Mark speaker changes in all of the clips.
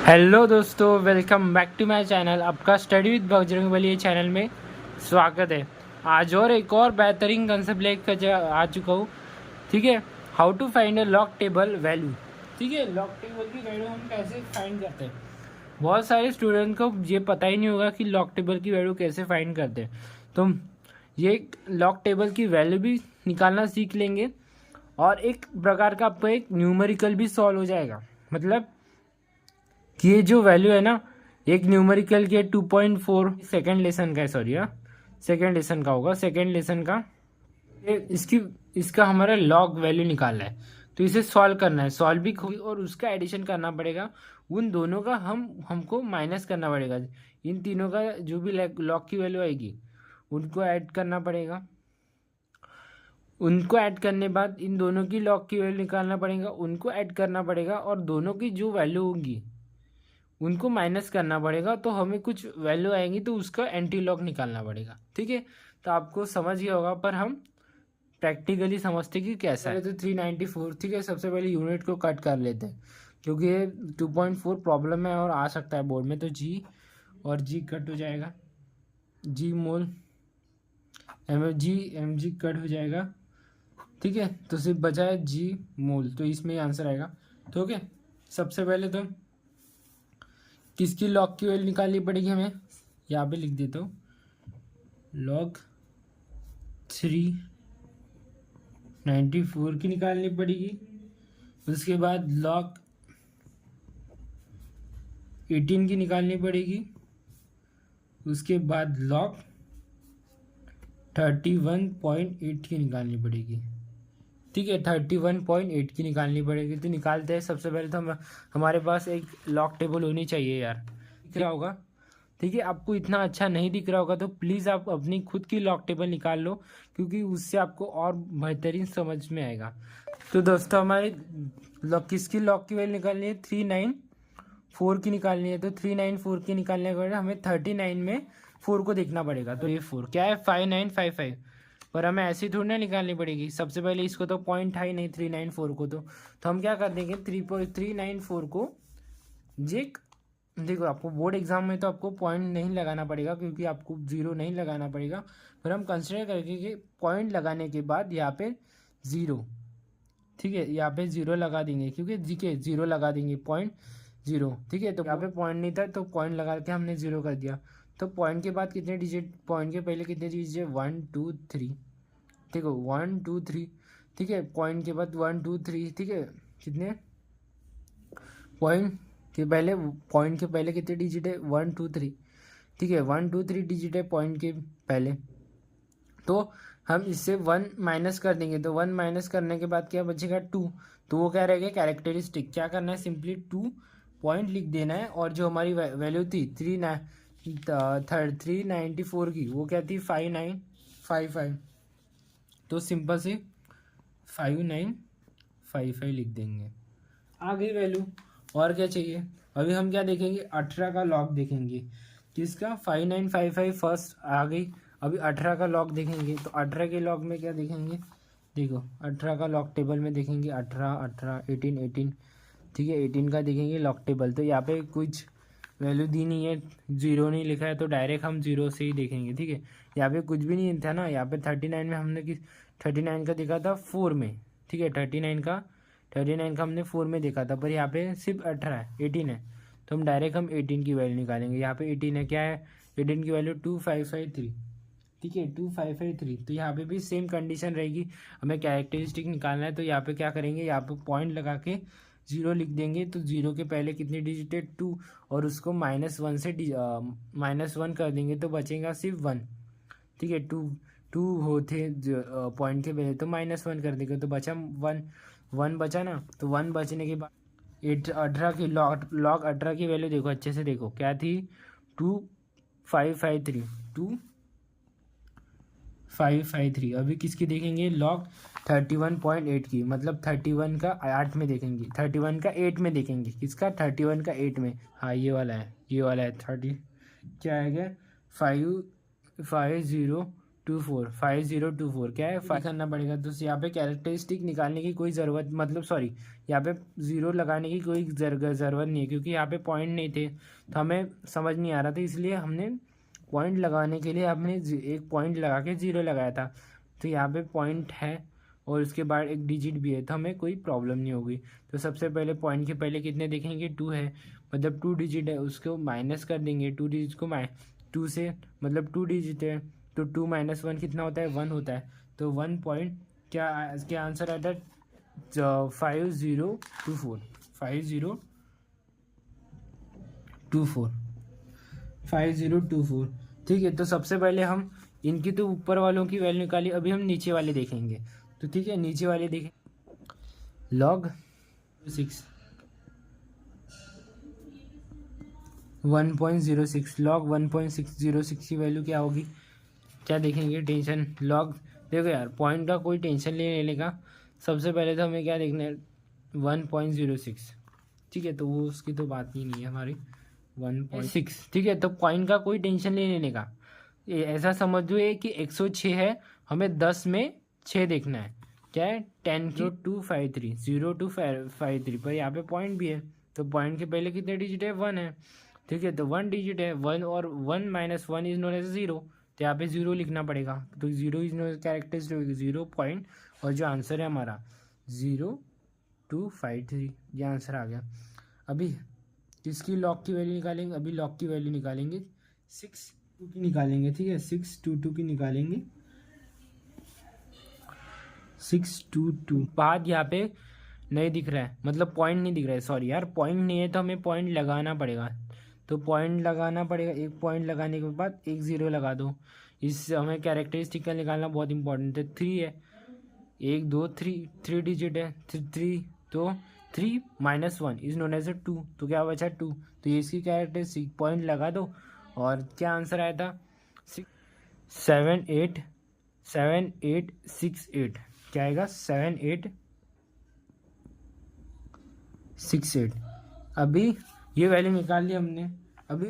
Speaker 1: Hello दोस्तों, welcome back to my channel. आपका study with Bajrang Bali channel में स्वागत है। आज और एक और बेहतरीन कंसेप्ट लेकर आ चुका हूँ। ठीक है, how to find a log table value. ठीक है, लॉग टेबल की वैल्यू हम कैसे फाइंड करते हैं। बहुत सारे स्टूडेंट को ये पता ही नहीं होगा कि लॉग टेबल की वैल्यू कैसे फाइंड करते हैं। तो ये लॉग टेबल की वैल्यू भी निकालना सीख लेंगे और एक प्रकार का आपको एक न्यूमेरिकल भी सॉल्व हो जाएगा। मतलब कि ये जो वैल्यू है ना, एक न्यूमेरिकल के 2.4 सेकेंड लेसन का है, सॉरी सेकेंड लेसन का होगा, सेकेंड लेसन का। ये इसका हमारा लॉग वैल्यू निकालना है, तो इसे सॉल्व करना है। सॉल्व भी और उसका एडिशन करना पड़ेगा। उन दोनों का हमको माइनस करना पड़ेगा। इन तीनों का जो भी लॉग की वैल्यू आएगी उनको ऐड करना पड़ेगा। उनको ऐड करने बाद इन दोनों की लॉग की वैल्यू निकालना पड़ेगा, उनको ऐड करना पड़ेगा और दोनों की जो वैल्यू होगी उनको माइनस करना पड़ेगा। तो हमें कुछ वैल्यू आएंगी तो उसका एंटी लॉग निकालना पड़ेगा। ठीक है, तो आपको समझ ही होगा, पर हम प्रैक्टिकली समझते कि कैसा है। तो 394। ठीक है, सबसे पहले यूनिट को कट कर लेते हैं क्योंकि ये 2.4 प्रॉब्लम है और आ सकता है बोर्ड में। तो जी और जी कट हो जाएगा, जी मोल, एम जी कट हो जाएगा। ठीक है, तो सिर्फ बचा है जी मोल, तो इसमें ही आंसर आएगा। तो ओके, सबसे पहले तो किसकी लॉग की वैल्यू निकालनी पड़ेगी हमें, यहाँ पे लिख देता हूँ, लॉग 394 की निकालनी पड़ेगी। उसके बाद लॉग 18 की निकालनी पड़ेगी। उसके बाद लॉग 31.8 की निकालनी पड़ेगी। ठीक है, 31.8 की निकालनी पड़ेगी। तो निकालते हैं। सबसे पहले तो हमारे पास एक लॉग टेबल होनी चाहिए यार, दिख रहा होगा। ठीक है, आपको इतना अच्छा नहीं दिख रहा होगा तो प्लीज़ आप अपनी खुद की लॉग टेबल निकाल लो, क्योंकि उससे आपको और बेहतरीन समझ में आएगा। तो दोस्तों, हमारे किसकी लॉग की वैल्यू निकालनी है, 394 की निकालनी है। तो 394 की निकालने के बाद हमें 39 में 4 को देखना पड़ेगा। तो ये 4 क्या है, 5955। पर हमें ऐसी थोड़ी ना निकालनी पड़ेगी। सबसे पहले इसको तो पॉइंट था ही नहीं 394 को, तो हम क्या कर देंगे, 3.394 को जे देखो, आपको बोर्ड एग्जाम में तो आपको पॉइंट नहीं लगाना पड़ेगा, क्योंकि आपको जीरो नहीं लगाना पड़ेगा। पर हम कंसिडर करके कि पॉइंट लगाने के बाद यहाँ पे ज़ीरो, ठीक है, यहाँ पे ज़ीरो लगा देंगे, क्योंकि जी के ज़ीरो लगा देंगे, पॉइंट ज़ीरो। ठीक है, तो यहाँ पे पॉइंट नहीं था तो पॉइंट लगा के हमने ज़ीरो कर दिया। तो पॉइंट के बाद कितने डिजिट, पॉइंट के पहले कितने डिजिट, 1 2 3। देखो 1 2 3। ठीक है, पॉइंट के बाद 1 2 3। ठीक है, कितने पॉइंट के पहले कितने डिजिट है, 1 2 3। ठीक है, 1 2 3 डिजिट है पॉइंट के पहले। तो हम इससे 1 माइनस कर देंगे। तो 1 माइनस करने के बाद क्या बचेगा, 2। तो वो क्या रहेगा, कैरेक्टरिस्टिक। क्या करना है, सिंपली 2 पॉइंट लिख देना है। और जो हमारी वैल्यू थी 394 की, वो क्या थी, 5955। तो सिंपल से 5955 लिख देंगे, आ गई वैल्यू। और क्या चाहिए, अभी हम क्या देखेंगे, 18 का लॉग देखेंगे। किसका, 5955 फर्स्ट आ गई। अभी 18 का लॉग देखेंगे। तो 18 के लॉग में क्या देखेंगे, देखो 18 का लॉग टेबल में देखेंगे, 18 18 18 18। ठीक है, 18 का देखेंगे लॉग टेबल। तो यहाँ पे कुछ वैल्यू दी नहीं है, जीरो नहीं लिखा है, तो डायरेक्ट हम जीरो से ही देखेंगे। ठीक है, यहाँ पे कुछ भी नहीं था ना। यहाँ पे 39 में हमने 39 का देखा था 4 में। ठीक है, 39 का हमने 4 में देखा था, पर यहाँ पे सिर्फ 18 है। तो हम डायरेक्ट 18 की वैल्यू निकालेंगे। यहाँ पे 18 है, क्या है, 18 की वैल्यू 2553। ठीक है, 2553। तो यहाँ पे भी सेम कंडीशन रहेगी, हमें कैरेक्टरिस्टिक निकालना है। तो यहाँ पे क्या करेंगे, यहाँ पे पॉइंट लगा के जीरो लिख देंगे। तो जीरो के पहले कितनी डिजिट है, 2, और उसको -1 से -1 कर देंगे, तो बचेगा सिर्फ 1। ठीक है, 2 होते पॉइंट के पहले, तो -1 कर देंगे, तो बचा 1 बचा ना। तो 1 बचने के बाद 18 की लॉग 18 की वैल्यू देखो, अच्छे से देखो, क्या थी, 2553 2553। अभी किसकी देखेंगे, लॉग 31.8 की, मतलब 31 का 8 में देखेंगे, 31 का 8 में देखेंगे। किसका, 31 का 8 में। हाँ, ये वाला है, ये वाला है 30, क्या आएगा, 5505 5024 क्या है, 5 करना पड़ेगा। तो यहाँ पे कैरेक्टरिस्टिक निकालने की कोई ज़रूरत, मतलब सॉरी, यहाँ पे ज़ीरो लगाने की कोई ज़रूरत नहीं है, क्योंकि यहाँ पे पॉइंट नहीं थे तो हमें समझ नहीं आ रहा था, इसलिए हमने पॉइंट लगाने के लिए हमने एक पॉइंट लगा के ज़ीरो लगाया था। तो यहाँ पे पॉइंट है और उसके बाद एक डिजिट भी है, तो हमें कोई प्रॉब्लम नहीं होगी। तो सबसे पहले पॉइंट के पहले कितने देखेंगे, 2 है, मतलब 2 डिजिट है, उसको माइनस कर देंगे। 2 डिजिट को 2 से, मतलब 2 डिजिट है तो 2 - 1 कितना होता है, 1 होता है। तो 1 पॉइंट क्या आंसर आता है, 5024 5024। ठीक है, तो सबसे पहले हम इनकी तो ऊपर वालों की वैल्यू निकाली, अभी हम नीचे वाले देखेंगे। तो ठीक है, नीचे वाले देखें, log 6 1.06, log 1.606 की वैल्यू क्या होगी, क्या देखेंगे, टेंशन log, देखो यार पॉइंट का कोई टेंशन नहीं लेने का। सबसे पहले तो हमें क्या देखना है, 1.06। ठीक है, तो वो उसकी तो बात ही नहीं है हमारी, 1.6। ठीक है, तो पॉइंट का कोई टेंशन नहीं लेने का। ये ऐसा समझो ये कि 106 है, हमें 10 में 6 देखना है, क्या है, 10 0253 पर यहाँ पे पॉइंट भी है, तो पॉइंट के पहले कितने डिजिट है, 1 है। ठीक है, तो 1 डिजिट है, 1 और 1 - 1 इज नोन एज 0, तो यहाँ पे 0 लिखना पड़ेगा। तो 0 is known as characteristic 0 point, और जो आंसर है हमारा 0253, ये आंसर आ गया। अभी किसकी लॉग की वैल्यू निकालेंगे, अभी लॉग की वैल्यू निकालेंगे 622 की निकालेंगे। ठीक है, 622 की निकालेंगे, 622 बाद यहाँ पे नहीं दिख रहा है, मतलब पॉइंट नहीं दिख रहा है, सॉरी यार पॉइंट नहीं है, तो हमें पॉइंट लगाना पड़ेगा। तो पॉइंट लगाना पड़ेगा, एक पॉइंट लगाने के बाद एक 0 लगा दो। इस हमें कैरेक्टरिस्टिक का निकालना बहुत इंपॉर्टेंट है। 3 है, 1 2 3 डिजिट है, 3 तो 3 - 1 इज नोन एज 2, तो क्या बचा 2, तो ये इसकी कैरेक्टरिस्टिक, पॉइंट लगा दो। और क्या आंसर आया था, 7868, क्या आएगा, 7868। अभी ये वैल्यू निकाल ली हमने, अभी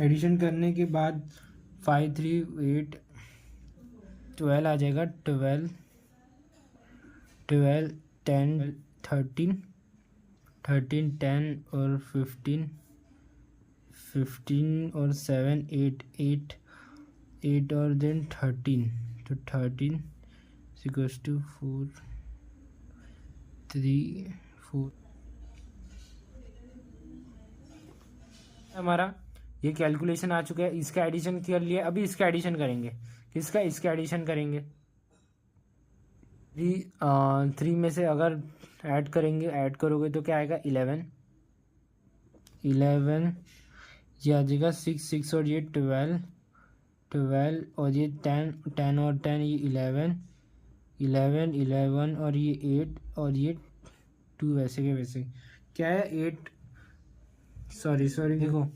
Speaker 1: एडिशन करने के बाद 538 12 आ जाएगा, 12 10 13 10 और 15 और 7 8 और देन 13, तो 13 इक्वल्स टू 4 3 4। हमारा ये कैलकुलेशन आ चुका है, इसका एडिशन कर लिया, अभी इसका एडिशन करेंगे, किसका, इसका एडिशन करेंगे। 3 में से अगर ऐड करोगे तो क्या आएगा, 11 ये आ जाएगा, 6 और ये 12 और ये 10 और 10 ये 11 और ये 8 और ये 2, वैसे के वैसे क्या है, 8, सॉरी देखो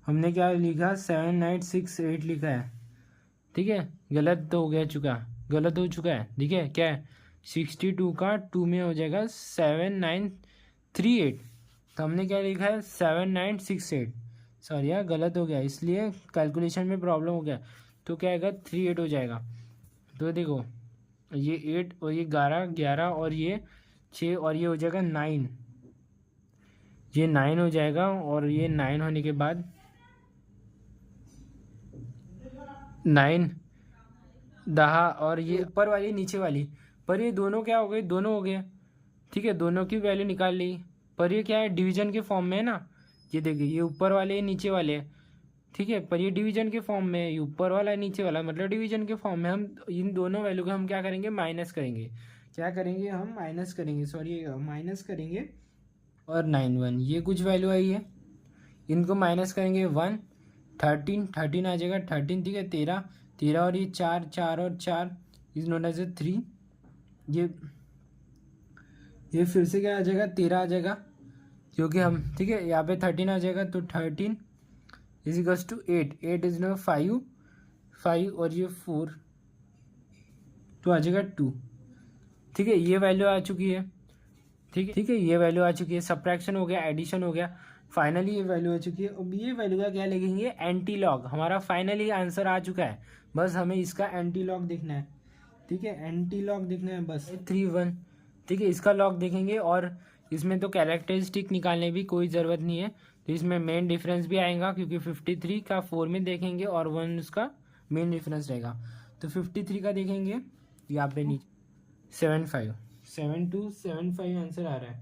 Speaker 1: हमने क्या लिखा, 7868 लिखा है। ठीक है, गलत हो चुका है। ठीक है, क्या है, 62 का 2 में हो जाएगा 7938, तो हमने क्या लिखा है, 7968, सॉरी यार गलत हो गया, इसलिए कैलकुलेशन में प्रॉब्लम हो गया। तो क्या आएगा, 38 हो जाएगा। तो देखो ये 8 और ये 11 और ये 6 और ये हो जाएगा 9, ये 9 हो जाएगा। और ये 9 होने के बाद 9 10 और ये ऊपर वाली नीचे वाली, पर ये दोनों क्या हो गए, दोनों हो गए। ठीक है, दोनों की वैल्यू निकाल ली, पर ये क्या है, डिवीजन के फॉर्म में है ना, ये देखिए ये ऊपर वाले नीचे वाले, ठीक है, पर ये डिवीजन के फॉर्म में, ये ऊपर वाला है नीचे वाला, मतलब डिवीजन के फॉर्म में। हम इन दोनों वैल्यू को हम क्या करेंगे, माइनस करेंगे, माइनस करेंगे। और 9 1 ये कुछ वैल्यू आई है, इनको माइनस करेंगे, 1 13 आ जाएगा, 13, ठीक है, 13 और ये 4 और 4 इज नोन एज 3, ये फिर से क्या आ जाएगा, 13 आ जाएगा, क्योंकि हम, ठीक है, यहाँ पे 13 आ जाएगा, तो 13 is equals to 8 is no 5 और ये 4, तो आ जाएगा 2। ठीक है, ये वैल्यू आ चुकी है। ठीक है, ये वैल्यू आ चुकी है, सब्ट्रैक्शन हो गया, एडिशन हो गया। फाइनली ये वैल्यू आ चुकी है। अब ये वैल्यू का क्या लिखेंगे, एंटी लॉग। हमारा फाइनली आंसर आ चुका है, बस हमें इसका एंटी लॉग देखना है। ठीक है, एंटी लॉग देखना है बस 3 1। ठीक है, इसका लॉग देखेंगे और इसमें तो कैरेक्टरिस्टिक निकालने भी कोई ज़रूरत नहीं है, तो इसमें मेन डिफरेंस भी आएगा क्योंकि 53 का 4 में देखेंगे और 1 उसका मेन डिफरेंस रहेगा। तो 53 का देखेंगे यहाँ पे नीचे 7275 आंसर आ रहा है।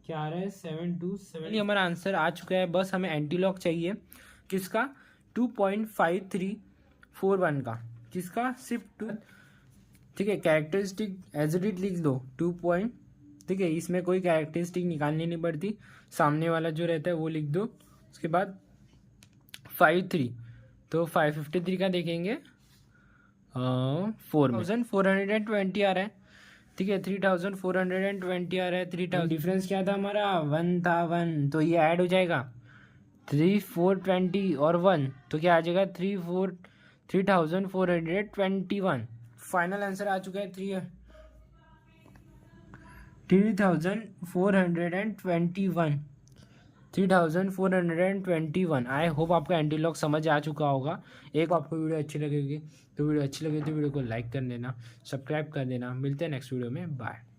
Speaker 1: क्या आ रहा है, 727। हमारा आंसर आ चुका है, बस हमें एंटी लॉग चाहिए किसका, 2.5341 का, किसका, सिर्फ 2। ठीक है, कैरेक्टरिस्टिक एज इट लिख दो 2 पॉइंट। ठीक है, इसमें कोई कैरेक्टरिस्टिक निकालनी नहीं पड़ती, सामने वाला जो रहता है वो लिख दो। उसके बाद 53, तो 553 का देखेंगे 4,420 आ रहा है। ठीक है, 3,420 आ रहा है। 3000 डिफरेंस क्या था हमारा, 1 था 1, तो ये ऐड हो जाएगा 3,420 और 1, तो क्या आ जाएगा 3,421। फाइनल आंसर आ चुका है 3,421। आई होप आपका एंटी लॉग समझ आ चुका होगा। एक आपको वीडियो अच्छी लगेगी तो वीडियो अच्छी लगे तो वीडियो को लाइक कर देना, सब्सक्राइब कर देना। मिलते हैं नेक्स्ट वीडियो में, बाय।